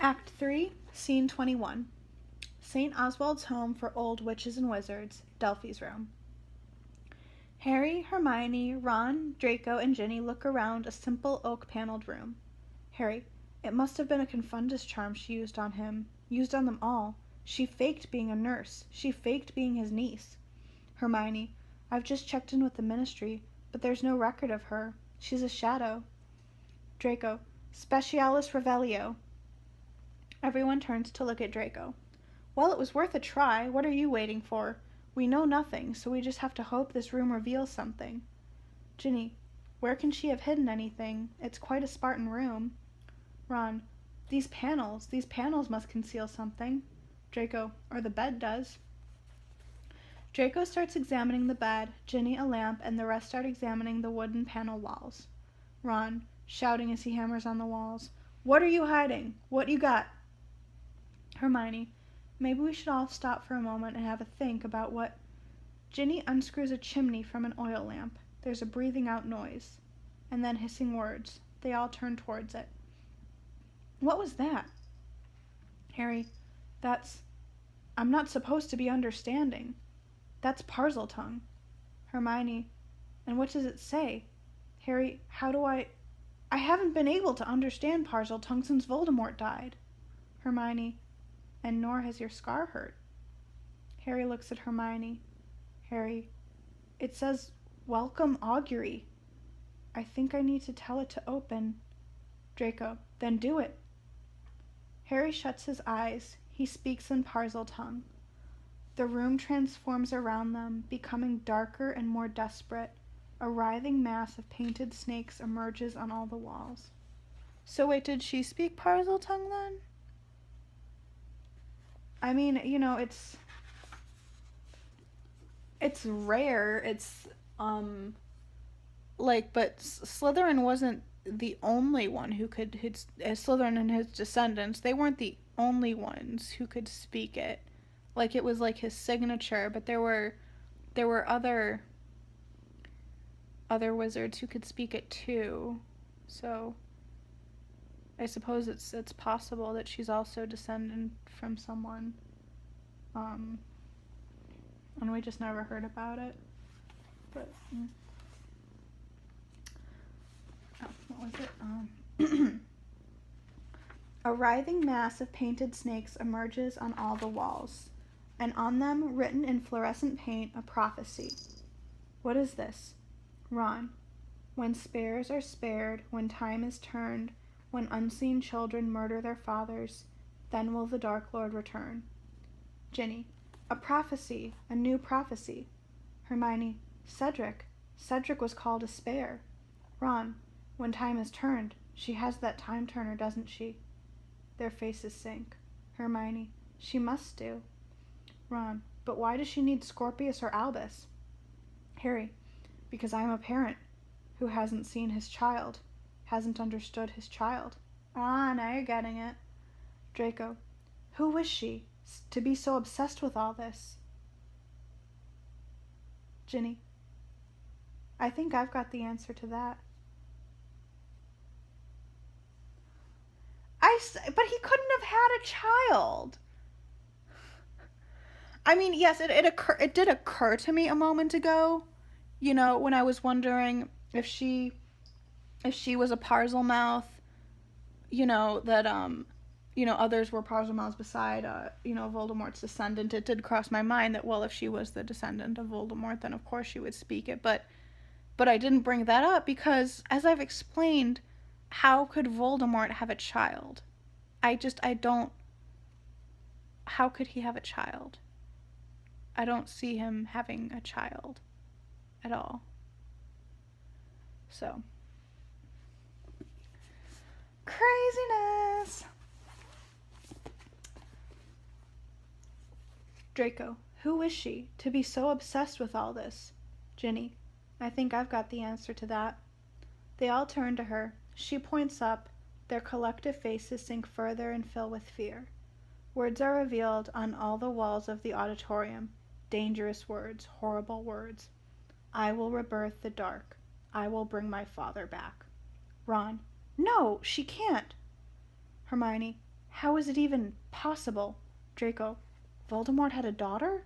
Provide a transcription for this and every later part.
Act 3, Scene 21. St. Oswald's home for old witches and wizards, Delphi's room. Harry, Hermione, Ron, Draco, and Ginny look around a simple oak-paneled room. Harry, it must have been a confundus charm she used on him. Used on them all. She faked being a nurse. She faked being his niece. Hermione, I've just checked in with the ministry, but there's no record of her. She's a shadow. Draco, Specialis Revelio. Everyone turns to look at Draco. Well, it was worth a try. What are you waiting for? We know nothing, so we just have to hope this room reveals something. Ginny, where can she have hidden anything? It's quite a Spartan room. Ron, these panels must conceal something. Draco, or the bed does. Draco starts examining the bed, Ginny a lamp, and the rest start examining the wooden panel walls. Ron, shouting as he hammers on the walls. What are you hiding? What you got? Hermione, maybe we should all stop for a moment and have a think about what... Ginny unscrews a chimney from an oil lamp. There's a breathing out noise. And then hissing words. They all turn towards it. What was that? Harry, that's... I'm not supposed to be understanding. That's Parseltongue. Hermione, and what does it say? Harry, how do I haven't been able to understand Parseltongue since Voldemort died. Hermione, and nor has your scar hurt. Harry looks at Hermione. Harry, it says, Welcome Augury. I think I need to tell it to open. Draco, then do it. Harry shuts his eyes. He speaks in Parseltongue. The room transforms around them, becoming darker and more desperate. A writhing mass of painted snakes emerges on all the walls. So wait, did she speak Parseltongue then? I mean, you know, it's rare. It's but Slytherin wasn't the only one who could Slytherin and his descendants, they weren't the only ones who could speak it. Like, it was like his signature, but there were other wizards who could speak it too. So I suppose it's possible that she's also descendant from someone. And we just never heard about it. But what was it? A writhing mass of painted snakes emerges on all the walls, and on them, written in fluorescent paint, a prophecy. What is this? Ron, when spares are spared, when time is turned, when unseen children murder their fathers, then will the Dark Lord return. Ginny, a prophecy, a new prophecy. Hermione, Cedric was called a spare. Ron, when time is turned, she has that time turner, doesn't she? Their faces sink. Hermione, she must do. Ron, but why does she need Scorpius or Albus? Harry, because I am a parent who hasn't seen his child, hasn't understood his child. Ah, now you're getting it. Draco, who is she to be so obsessed with all this? Ginny, I think I've got the answer to that. But he couldn't have had a child. I mean, yes, it did occur to me a moment ago, you know, when I was wondering if she was a Parselmouth, you know, that others were Parselmouths beside Voldemort's descendant. It did cross my mind that, well, if she was the descendant of Voldemort, then of course she would speak it, but I didn't bring that up because, as I've explained, how could Voldemort have a child? How could he have a child? I don't see him having a child at all. So, craziness. Draco, who is she to be so obsessed with all this? Ginny, I think I've got the answer to that. They all turn to her. She points up. Their collective faces sink further and fill with fear. Words are revealed on all the walls of the auditorium. Dangerous words, horrible words. I will rebirth the dark. I will bring my father back. Ron, no, she can't. Hermione, How is it even possible? Draco, Voldemort had a daughter?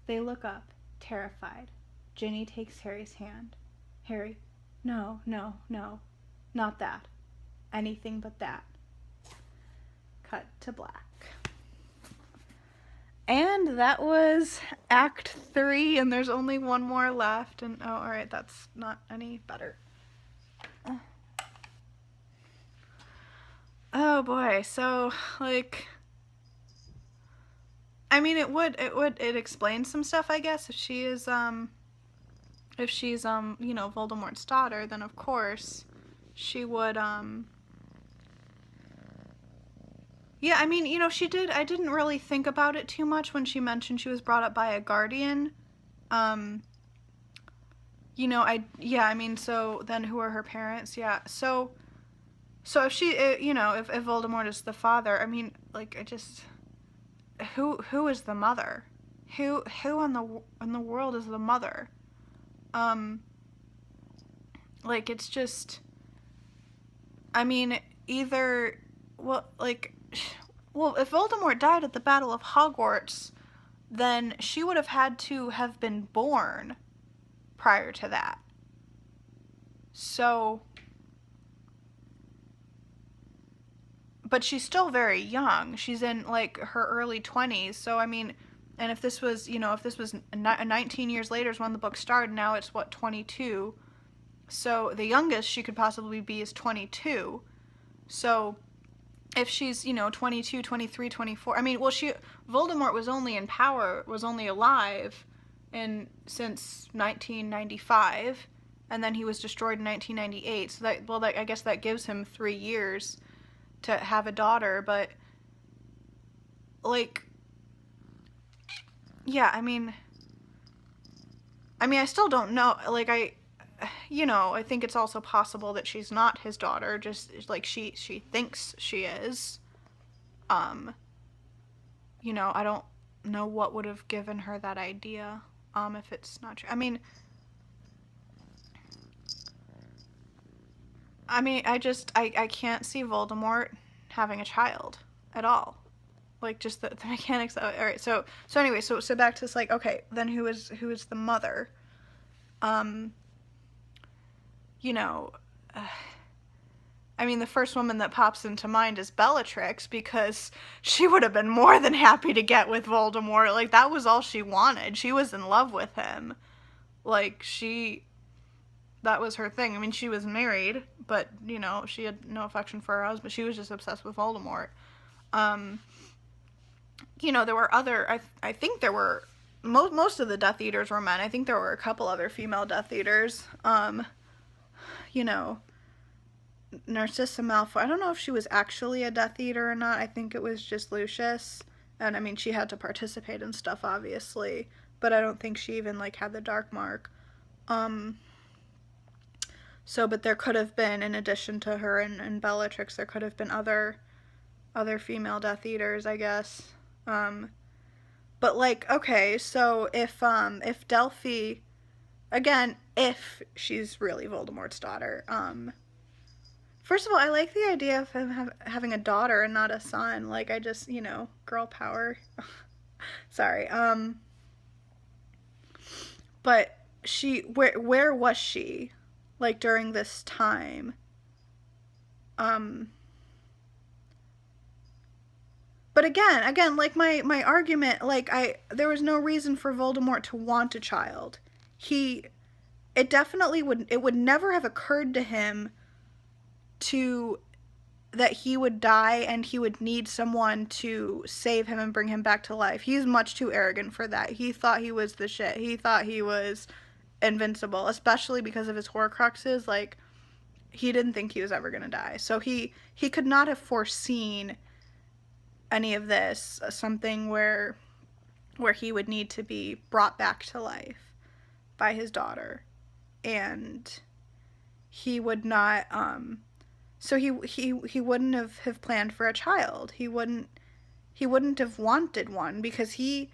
They look up, terrified. Ginny takes Harry's hand. Harry, no, no, no. Not that. Anything but that. Cut to black. And that was Act 3, and there's only one more left. And oh, alright, that's not any better. Oh boy, so, like, I mean, it explains some stuff, I guess. If she's, Voldemort's daughter, then of course she would, yeah, I mean, she did, I didn't really think about it too much when she mentioned she was brought up by a guardian. So then who are her parents? Yeah, so if she, if Voldemort is the father, I mean, like, who is the mother? Who in the world is the mother? Like, it's just, I mean, either, if Voldemort died at the Battle of Hogwarts, then she would have had to have been born prior to that. So, but she's still very young. She's in, like, her early 20s. So, I mean, and if this was 19 years later is when the book started, now it's, 22. So, the youngest she could possibly be is 22. So, if she's, 22, 23, 24, I mean, Voldemort was only in power, was only alive since 1995, and then he was destroyed in 1998. So I guess that gives him 3 years to have a daughter, but, like, yeah, I mean, I still don't know, like, I think it's also possible that she's not his daughter, just, like, she thinks she is. I don't know what would have given her that idea, if it's not true. I mean, I can't see Voldemort having a child at all. Like, just the mechanics of it. Alright, so anyway, so back to this, like, okay, then who is the mother? I mean, the first woman that pops into mind is Bellatrix, because she would have been more than happy to get with Voldemort. Like, that was all she wanted. She was in love with him. Like, that was her thing. I mean, she was married, but, she had no affection for her husband. She was just obsessed with Voldemort. There were other, I think there were, most of the Death Eaters were men. I think there were a couple other female Death Eaters. Narcissa Malfoy, I don't know if she was actually a Death Eater or not. I think it was just Lucius. And, I mean, she had to participate in stuff, obviously. But I don't think she even, like, had the dark mark. But there could have been, in addition to her and Bellatrix, there could have been other female Death Eaters, I guess. But, like, okay, so if Delphi, again, if she's really Voldemort's daughter, first of all, I like the idea of him having a daughter and not a son. Like, I just, girl power. Sorry. But where was she, like, during this time? But again, like, my argument, like, there was no reason for Voldemort to want a child. It would never have occurred to him that he would die and he would need someone to save him and bring him back to life. He's much too arrogant for that. He thought he was the shit. He thought he was invincible, especially because of his Horcruxes. Like, he didn't think he was ever gonna die. So he could not have foreseen any of this, something where he would need to be brought back to life by his daughter. And he would not, so he wouldn't have planned for a child. He wouldn't have wanted one, because he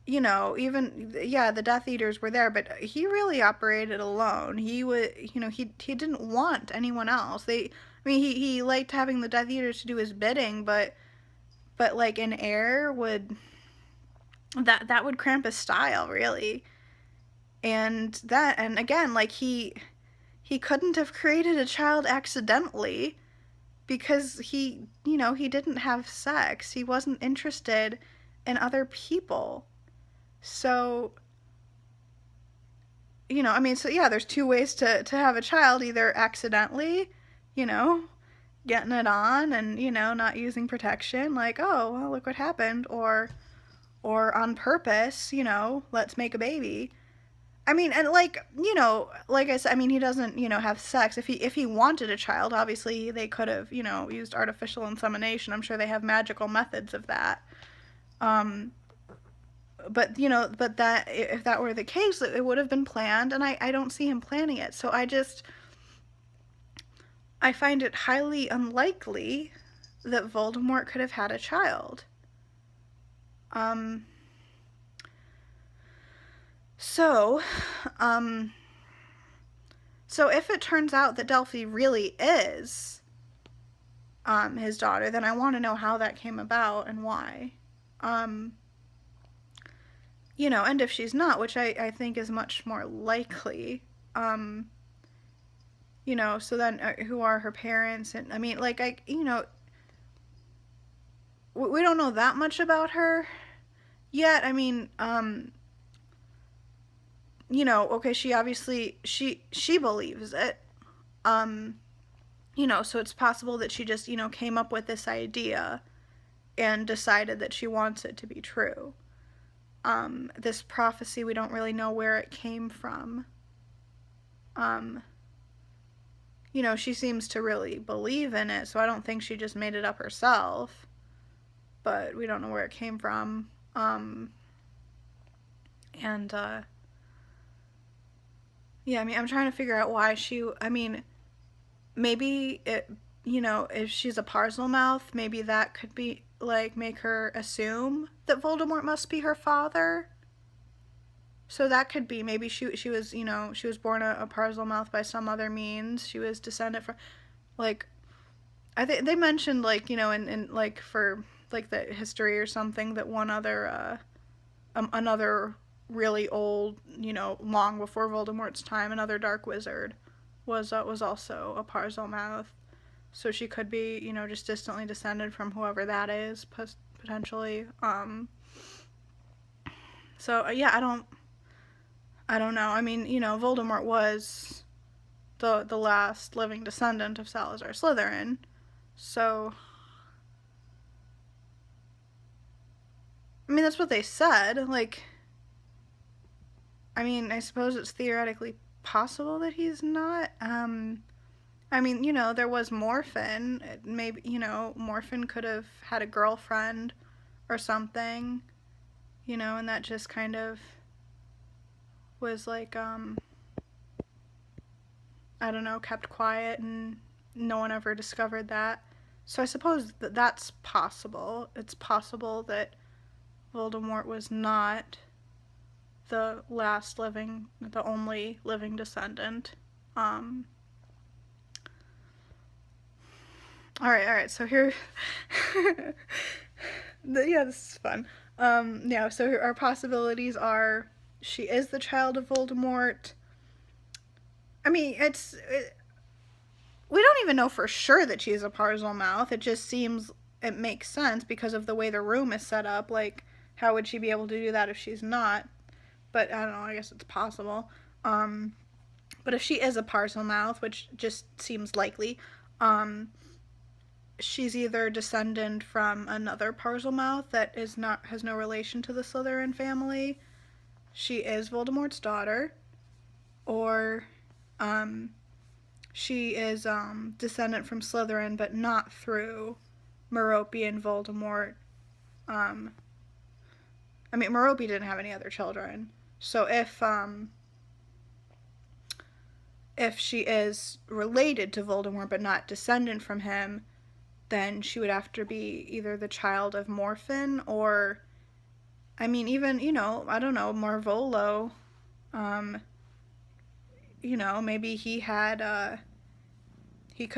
you know, even, yeah, the Death Eaters were there, but he really operated alone. He would, you know, he didn't want anyone else. I mean, he liked having the Death Eaters to do his bidding, but like an heir would, that would cramp his style, really. And again, like he couldn't have created a child accidentally because you know, he didn't have sex. He wasn't interested in other people. So, you know, I mean, so yeah, there's two ways to have a child, either accidentally, you know, getting it on and, you know, not using protection, like, oh, well, look what happened, or on purpose, you know, let's make a baby. I mean, and like, you know, like I said, I mean, he doesn't, you know, have sex. If he wanted a child, obviously they could have, you know, used artificial insemination. I'm sure they have magical methods of that. But, you know, but that, if that were the case, it would have been planned, and I don't see him planning it. So I find it highly unlikely that Voldemort could have had a child. So, so if it turns out that Delphi really is his daughter, then I want to know how that came about and why. You know, and if she's not, which I think is much more likely, you know, so then who are her parents? And I mean, like, you know, we don't know that much about her yet. I mean, you know, okay, she obviously, she believes it. You know, so it's possible that she just, you know, came up with this idea and decided that she wants it to be true. This prophecy, we don't really know where it came from. You know, she seems to really believe in it, so I don't think she just made it up herself. But we don't know where it came from. And, yeah, I mean, I'm trying to figure out why I mean, maybe it, you know, if she's a Parselmouth, maybe that could be, like, make her assume that Voldemort must be her father. So that could be, maybe she was, you know, she was born a Parselmouth by some other means. She was descended from, like, I think they mentioned, like, you know, in like, for, like, the history or something, that one other, another really old, you know, long before Voldemort's time, another dark wizard was also a Parselmouth. So she could be, you know, just distantly descended from whoever that is, potentially. So yeah, I don't know. I mean, you know, Voldemort was the last living descendant of Salazar Slytherin. So, I mean, that's what they said. Like, I mean, I suppose it's theoretically possible that he's not. I mean, you know, there was Morphin. Maybe, you know, Morphin could have had a girlfriend or something, you know, and that just kind of was like, I don't know, kept quiet, and no one ever discovered that. So I suppose that's possible. It's possible that Voldemort was not the only living descendant. Alright, so here, yeah, this is fun. Yeah, so our possibilities are, she is the child of Voldemort. I mean, we don't even know for sure that she's a Parselmouth. It just seems, it makes sense because of the way the room is set up. Like, how would she be able to do that if she's not? But I don't know, I guess it's possible. But if she is a Parselmouth, which just seems likely, she's either descendant from another Parselmouth that has no relation to the Slytherin family. She is Voldemort's daughter, or she is descendant from Slytherin, but not through Merope and Voldemort. I mean, Merope didn't have any other children, so if she is related to Voldemort but not descendant from him, then she would have to be either the child of Morphin or I mean, even, I don't know, Marvolo, um, maybe he could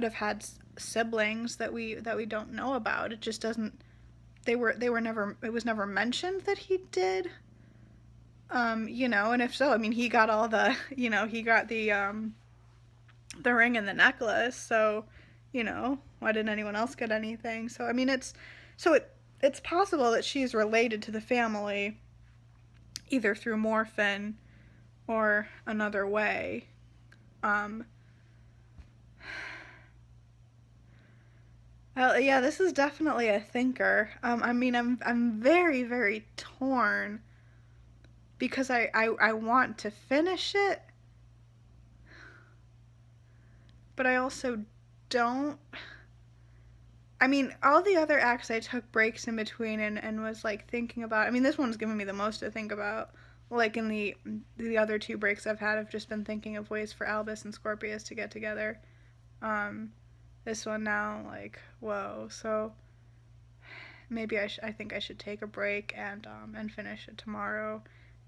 have had siblings that we don't know about. It just doesn't. They were never. It was never mentioned that he did. And if so, I mean, he got all the. He got the ring and the necklace. So, why didn't anyone else get anything? So I mean, it's possible that she's related to the family, either through Morphin or another way. Um, Well, yeah, this is definitely a thinker. I mean, I'm very, very torn because I want to finish it, but I also don't. I mean, all the other acts I took breaks in between and was like thinking about. I mean, this one's giving me the most to think about. Like in the other two breaks I've had, I've just been thinking of ways for Albus and Scorpius to get together. Um, this one now, like, whoa. So maybe I think I should take a break and finish it tomorrow.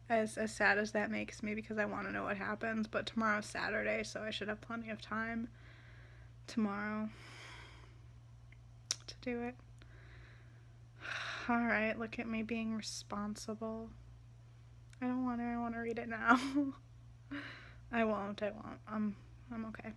As sad as that makes me, because I want to know what happens, but tomorrow's Saturday, so I should have plenty of time tomorrow to do it. All right, look at me being responsible. I don't want to. I want to read it now. I won't. I'm okay.